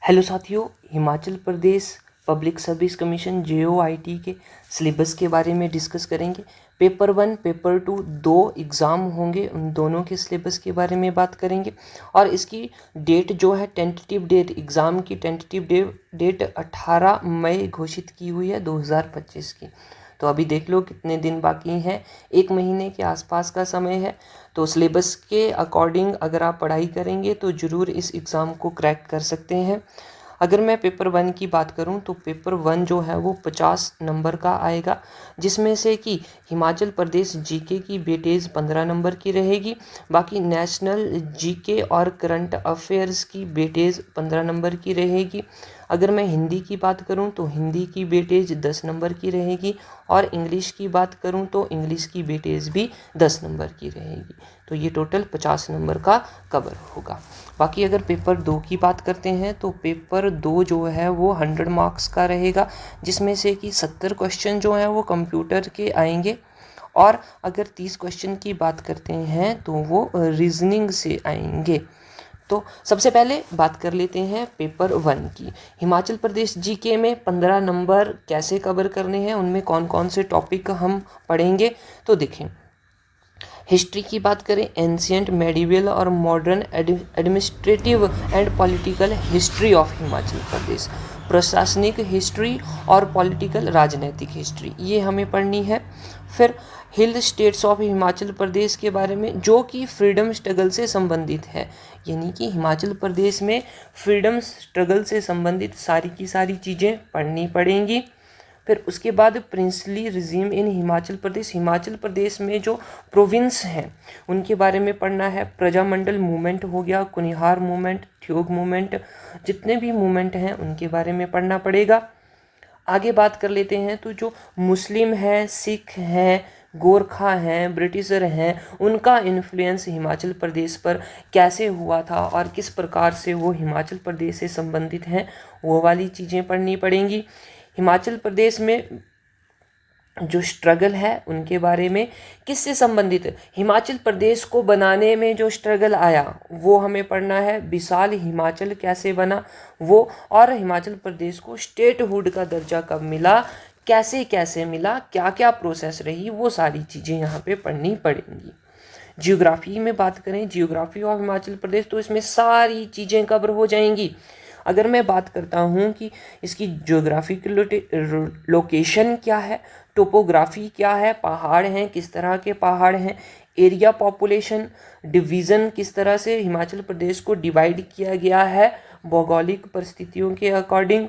Hello साथियों, Himachal Pradesh public service commission JOIT के syllabus के बारे में डिस्कस करेंगे। पेपर 1 पेपर 2 दो एग्ज़ाम होंगे, उन दोनों के सिलेबस के बारे में बात करेंगे। और इसकी डेट जो है टेंटेटिव डेट, एग्ज़ाम की टेंटेटिव डेट 18 मई घोषित की हुई है 2025 की। तो अभी देख लो कितने दिन बाकी हैं, 1 महीने के आसपास का समय है। तो सिलेबस के अकॉर्डिंग अगर आप पढ़ाई करेंगे तो ज़रूर इस एग्ज़ाम को क्रैक कर सकते हैं। अगर मैं पेपर 1 की बात करूं तो पेपर 1 जो है वो 50 नंबर का आएगा, जिसमें से कि हिमाचल प्रदेश जीके की वेटेज 15 नंबर की रहेगी। बाकी नेशनल जीके और करंट अफेयर्स की वेटेज 15 नंबर की रहेगी। अगर मैं हिंदी की बात करूं तो हिंदी की वेटेज 10 नंबर की रहेगी, और इंग्लिश की बात करूं तो इंग्लिश की वेटेज भी 10 नंबर की रहेगी। तो ये टोटल 50 नंबर का कवर होगा। बाकी अगर पेपर 2 की बात करते हैं तो पेपर 2 जो है वो 100 मार्क्स का रहेगा, जिसमें से कि 70 क्वेश्चन जो हैं वो कंप्यूटर के आएंगे, और अगर 30 क्वेश्चन की बात करते हैं तो वो रीजनिंग से आएंगे। तो सबसे पहले बात कर लेते हैं पेपर 1 की। हिमाचल प्रदेश जीके में 15 नंबर कैसे कवर करने हैं, उनमें कौन कौन से टॉपिक हम पढ़ेंगे। तो देखें, हिस्ट्री की बात करें, एंशियंट, मेडिवल और modern administrative and political history of Himachal Pradesh. प्रशासनिक हिस्ट्री और पॉलिटिकल राजनीतिक हिस्ट्री ये हमें पढ़नी है। फिर हिल स्टेट्स ऑफ हिमाचल प्रदेश के बारे में, जो कि फ्रीडम स्ट्रगल से संबंधित है, यानी कि हिमाचल प्रदेश में फ्रीडम स्ट्रगल से संबंधित सारी की सारी चीज़ें पढ़नी पड़ेंगी। फिर उसके बाद प्रिंसली रिजीम इन हिमाचल प्रदेश, हिमाचल प्रदेश में जो प्रोविंस हैं उनके बारे में पढ़ना है। प्रजामंडल मूवमेंट हो गया, कुनिहार मूवमेंट, ठियोग मूवमेंट, जितने भी मूवमेंट हैं उनके बारे में पढ़ना पड़ेगा। आगे बात कर लेते हैं तो जो मुस्लिम हैं, सिख हैं, गोरखा हैं, ब्रिटिशर हैं, उनका इन्फ्लुएंस हिमाचल प्रदेश पर कैसे हुआ था और किस प्रकार से वो हिमाचल प्रदेश से संबंधित हैं, वो वाली चीज़ें पढ़नी पड़ेंगी। हिमाचल प्रदेश में जो स्ट्रगल है उनके बारे में, किससे संबंधित, हिमाचल प्रदेश को बनाने में जो स्ट्रगल आया वो हमें पढ़ना है। विशाल हिमाचल कैसे बना वो, और हिमाचल प्रदेश को स्टेटहुड का दर्जा कब मिला, कैसे कैसे मिला, क्या क्या प्रोसेस रही, वो सारी चीज़ें यहाँ पे पढ़नी पड़ेंगी। जियोग्राफी में बात करें, जियोग्राफी ऑफ हिमाचल प्रदेश, तो इसमें सारी चीज़ें कवर हो जाएंगी। अगर मैं बात करता हूँ कि इसकी ज्योग्राफिकल लोकेशन क्या है, टोपोग्राफी क्या है, पहाड़ हैं, किस तरह के पहाड़ हैं, एरिया पॉपुलेशन डिवीज़न किस तरह से हिमाचल प्रदेश को डिवाइड किया गया है भौगोलिक परिस्थितियों के अकॉर्डिंग,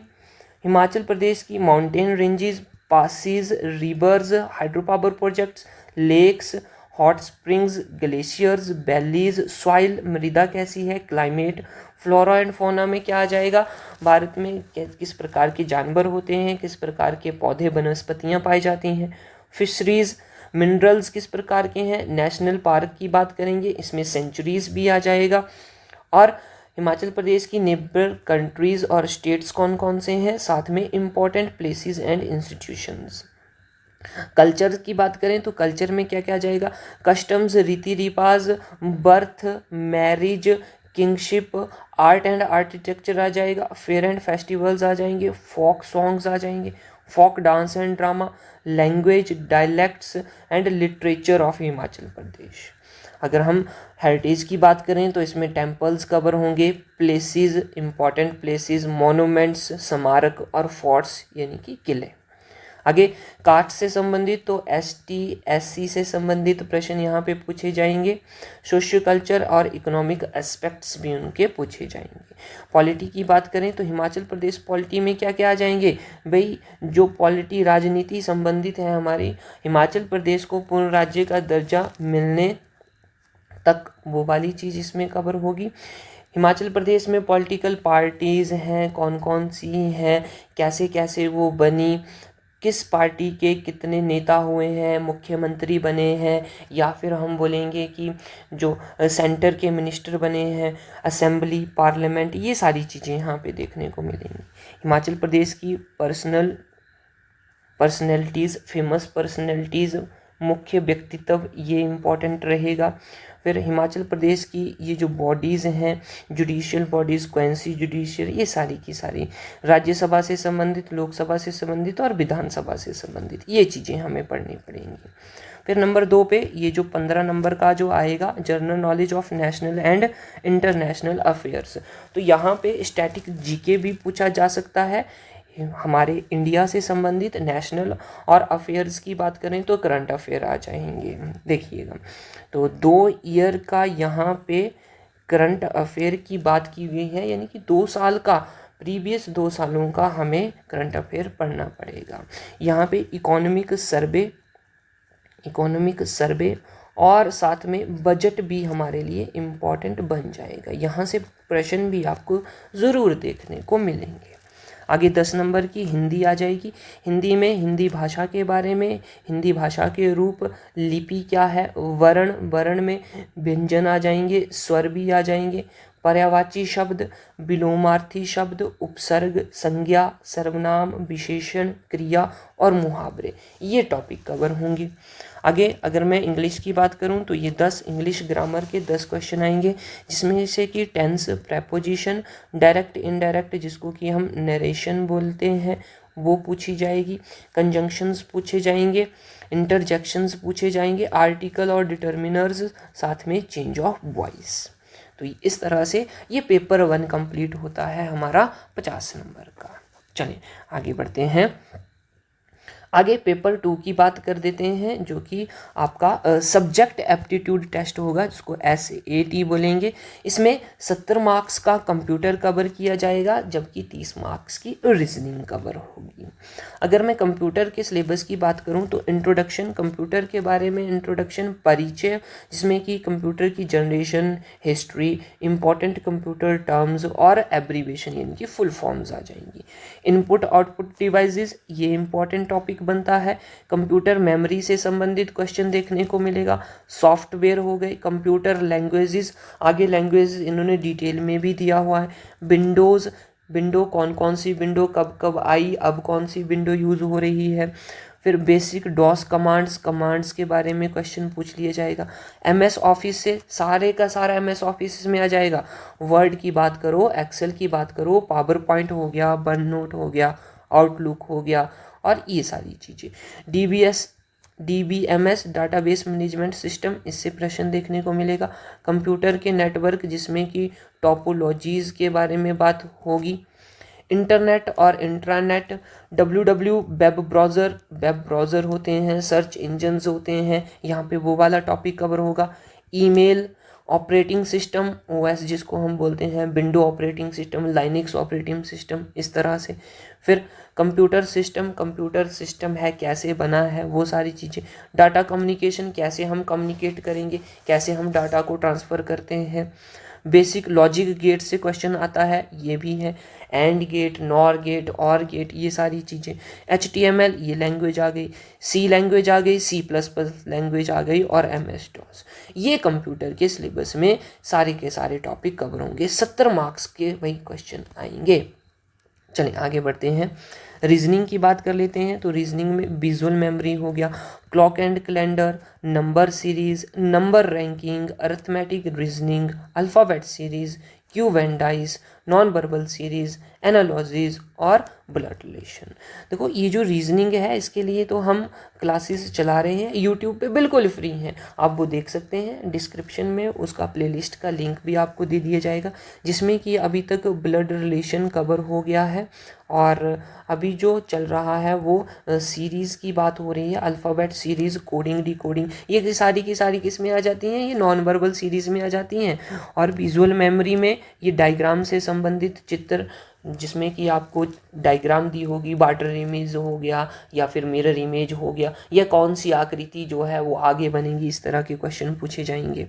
हिमाचल प्रदेश की mountain ranges, passes, rivers, hydro power projects, lakes, hot springs, glaciers, valleys, soil, मृदा कैसी है, क्लाइमेट, फ्लोरा एंड फौना में क्या आ जाएगा, भारत में किस प्रकार के जानवर होते हैं, किस प्रकार के पौधे वनस्पतियाँ पाई जाती हैं, फिशरीज, मिनरल्स किस प्रकार के हैं, नेशनल पार्क की बात करेंगे, इसमें सेंचुरीज भी आ जाएगा, और हिमाचल प्रदेश की नेबर कंट्रीज़ और स्टेट्स कौन कौन से हैं, साथ में important places and institutions. Culture की बात करें तो कल्चर में क्या क्या जाएगा, कस्टम्स, रीति रिवाज, birth, marriage, kingship, art and architecture आ जाएगा, फेयर एंड फेस्टिवल्स आ जाएंगे, फोक सॉन्ग्स आ जाएंगे, folk dance and drama, language, dialects and literature of Himachal Pradesh. अगर हम हेरिटेज की बात करें तो इसमें टेम्पल्स कवर होंगे, प्लेसेस, इंपॉर्टेंट प्लेसेस, मोनूमेंट्स, स्मारक और फोर्ट्स यानी कि किले। आगे कास्ट से संबंधित तो ST SC से संबंधित प्रश्न यहाँ पे पूछे जाएंगे, सोशियो कल्चर और इकोनॉमिक एस्पेक्ट्स भी उनके पूछे जाएंगे। पॉलिटी की बात करें तो हिमाचल प्रदेश पॉलिटी में क्या क्या आ जाएंगे भाई, जो पॉलिटी राजनीति संबंधित है हमारी, हिमाचल प्रदेश को पूर्ण राज्य का दर्जा मिलने तक वो वाली चीज़ इसमें कवर होगी। हिमाचल प्रदेश में पॉलिटिकल पार्टीज़ हैं, कौन कौन सी हैं, कैसे कैसे वो बनी, किस पार्टी के कितने नेता हुए हैं, मुख्यमंत्री बने हैं, या फिर हम बोलेंगे कि जो सेंटर के मिनिस्टर बने हैं, असेंबली, पार्लियामेंट, ये सारी चीज़ें यहाँ पे देखने को मिलेंगी। हिमाचल प्रदेश की पर्सनैलिटीज़, फेमस पर्सनैलिटीज़ मुख्य व्यक्तित्व, ये इम्पोर्टेंट रहेगा। फिर हिमाचल प्रदेश की ये जो बॉडीज़ हैं, जुडिशियल बॉडीज़, क्वेंसी जुडिशियल, ये सारी की सारी राज्यसभा से संबंधित, लोकसभा से संबंधित और विधानसभा से संबंधित, ये चीज़ें हमें पढ़नी पड़ेंगी। फिर नंबर 2 पे ये जो 15 नंबर का जो आएगा, general knowledge of national and international affairs, तो यहाँ पे स्टैटिक जीके भी पूछा जा सकता है। हमारे इंडिया से संबंधित नेशनल और अफेयर्स की बात करें तो करंट अफेयर आ जाएंगे। देखिएगा, तो 2 ईयर का यहाँ पे करंट अफेयर की बात की हुई है, यानी कि 2 साल का, प्रीवियस 2 सालों का हमें करंट अफेयर पढ़ना पड़ेगा। यहाँ पे इकोनॉमिक सर्वे और साथ में बजट भी हमारे लिए इम्पॉर्टेंट बन जाएगा। यहाँ से प्रश्न भी आपको ज़रूर देखने को मिलेंगे। आगे 10 नंबर की हिंदी आ जाएगी। हिंदी में हिंदी भाषा के बारे में, हिंदी भाषा के रूप, लिपि क्या है, वर्ण में व्यंजन आ जाएंगे, स्वर भी आ जाएंगे, पर्यायवाची शब्द, विलोमार्थी शब्द, उपसर्ग, संज्ञा, सर्वनाम, विशेषण, क्रिया और मुहावरे, ये टॉपिक कवर होंगे। आगे अगर मैं इंग्लिश की बात करूं तो ये 10 इंग्लिश ग्रामर के 10 क्वेश्चन आएंगे, जिसमें से कि टेंस, प्रेपोजिशन, डायरेक्ट इनडायरेक्ट जिसको कि हम नरेशन बोलते हैं, वो पूछी जाएगी। कंजंक्शंस पूछे जाएंगे, इंटरजेक्शंस पूछे जाएंगे, आर्टिकल और डिटर्मिनर्स, साथ में चेंज ऑफ वॉइस। तो इस तरह से ये पेपर 1 कंप्लीट होता है हमारा 50 नंबर का। चलिए आगे बढ़ते हैं। आगे पेपर 2 की बात कर देते हैं, जो कि आपका सब्जेक्ट एप्टीट्यूड टेस्ट होगा, जिसको SAT बोलेंगे। इसमें 70 मार्क्स का कंप्यूटर कवर किया जाएगा, जबकि 30 मार्क्स की रीजनिंग कवर होगी। अगर मैं कंप्यूटर के सिलेबस की बात करूं तो इंट्रोडक्शन, कंप्यूटर के बारे में इंट्रोडक्शन, परिचय, जिसमें कि कंप्यूटर की generation, history, important computer terms और एब्रीवेशन यानी कि फुल फॉर्म्स आ जाएंगी। इनपुट आउटपुट डिवाइसेस, ये इंपॉर्टेंट टॉपिक बनता है। कंप्यूटर मेमोरी से संबंधित क्वेश्चन देखने को मिलेगा। सॉफ्टवेयर हो गए, कंप्यूटर लैंग्वेजेस, आगे लैंग्वेज इन्होंने डिटेल में भी दिया हुआ है। विंडो कौन कौन सी विंडो कब कब आई, अब कौन सी विंडो यूज़ हो रही है। फिर बेसिक डॉस कमांड्स के बारे में क्वेश्चन पूछ लिया जाएगा। MS ऑफिस से सारे का सारा MS ऑफिस में आ जाएगा। वर्ड की बात करो, एक्सेल की बात करो, पावर पॉइंट हो गया, वन नोट हो गया, आउटलुक हो गया, और ये सारी चीज़ें। DBMS डाटाबेस मैनेजमेंट सिस्टम, इससे प्रश्न देखने को मिलेगा। कंप्यूटर के नेटवर्क, जिसमें कि टोपोलॉजीज़ के बारे में बात होगी। इंटरनेट और इंट्रानेट, वेब ब्राउज़र होते हैं, सर्च इंजन्स होते हैं, यहाँ पे वो वाला टॉपिक कवर होगा। ईमेल, ऑपरेटिंग सिस्टम, OS जिसको हम बोलते हैं, window operating system, Linux operating system, इस तरह से। फिर कंप्यूटर सिस्टम है, कैसे बना है, वो सारी चीज़ें। डाटा कम्युनिकेशन, कैसे हम कम्युनिकेट करेंगे, कैसे हम डाटा को ट्रांसफ़र करते हैं। बेसिक लॉजिक गेट से क्वेश्चन आता है, ये भी है। एंड गेट, नॉर गेट, और गेट, ये सारी चीज़ें। HTML, ये लैंग्वेज आ गई। C लैंग्वेज आ गई, C++ लैंग्वेज आ गई, और MS DOS। ये कंप्यूटर के सिलेबस में सारे के सारे टॉपिक कवर होंगे। 70 मार्क्स के वही क्वेश्चन आएंगे। चलिए आगे बढ़ते हैं। रीजनिंग की बात कर लेते हैं, तो रीजनिंग में विजुअल मेमोरी हो गया, clock and calendar, number series, number ranking, arithmetic reasoning, alphabet series, cube and dice, non verbal series, analogies और ब्लड रिलेशन। देखो ये जो रीजनिंग है, इसके लिए तो हम क्लासेस चला रहे हैं, यूट्यूब पे बिल्कुल फ्री हैं, आप वो देख सकते हैं। डिस्क्रिप्शन में उसका प्लेलिस्ट का लिंक भी आपको दे दिया जाएगा, जिसमें कि अभी तक ब्लड रिलेशन कवर हो गया है, और अभी जो चल रहा है वो सीरीज़ की बात हो रही है। अल्फ़ाबेट सीरीज़, कोडिंग, डिकोडिंग, ये सारी की सारी किस में आ जाती हैं, ये नॉन वर्बल सीरीज़ में आ जाती हैं। और विजुअल मेमोरी में ये डायग्राम से संबंधित चित्र, जिसमें कि आपको डायग्राम दी होगी, वाटर इमेज हो गया या फिर मिरर इमेज हो गया, या कौन सी आकृति जो है वो आगे बनेगी, इस तरह के क्वेश्चन पूछे जाएंगे।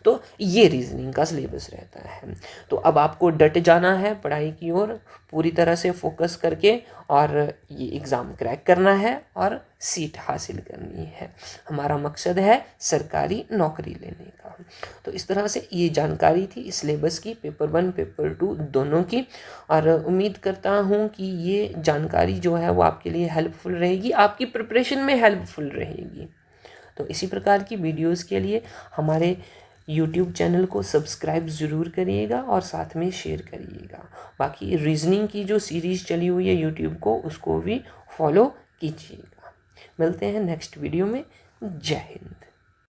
तो ये रीजनिंग का सिलेबस रहता है। तो अब आपको डट जाना है पढ़ाई की ओर, पूरी तरह से फोकस करके, और ये एग्ज़ाम क्रैक करना है और सीट हासिल करनी है। हमारा मकसद है सरकारी नौकरी लेने का। तो इस तरह से ये जानकारी थी सिलेबस की, पेपर 1 पेपर 2 दोनों की, और उम्मीद करता हूँ कि ये जानकारी जो है वो आपके लिए हेल्पफुल रहेगी, आपकी प्रिपरेशन में हेल्पफुल रहेगी। तो इसी प्रकार की वीडियोज़ के लिए हमारे यूट्यूब चैनल को सब्सक्राइब ज़रूर करिएगा और साथ में शेयर करिएगा। बाकी रीजनिंग की जो सीरीज़ चली हुई है यूट्यूब को, उसको भी फॉलो कीजिएगा। मिलते हैं नेक्स्ट वीडियो में। जय हिंद।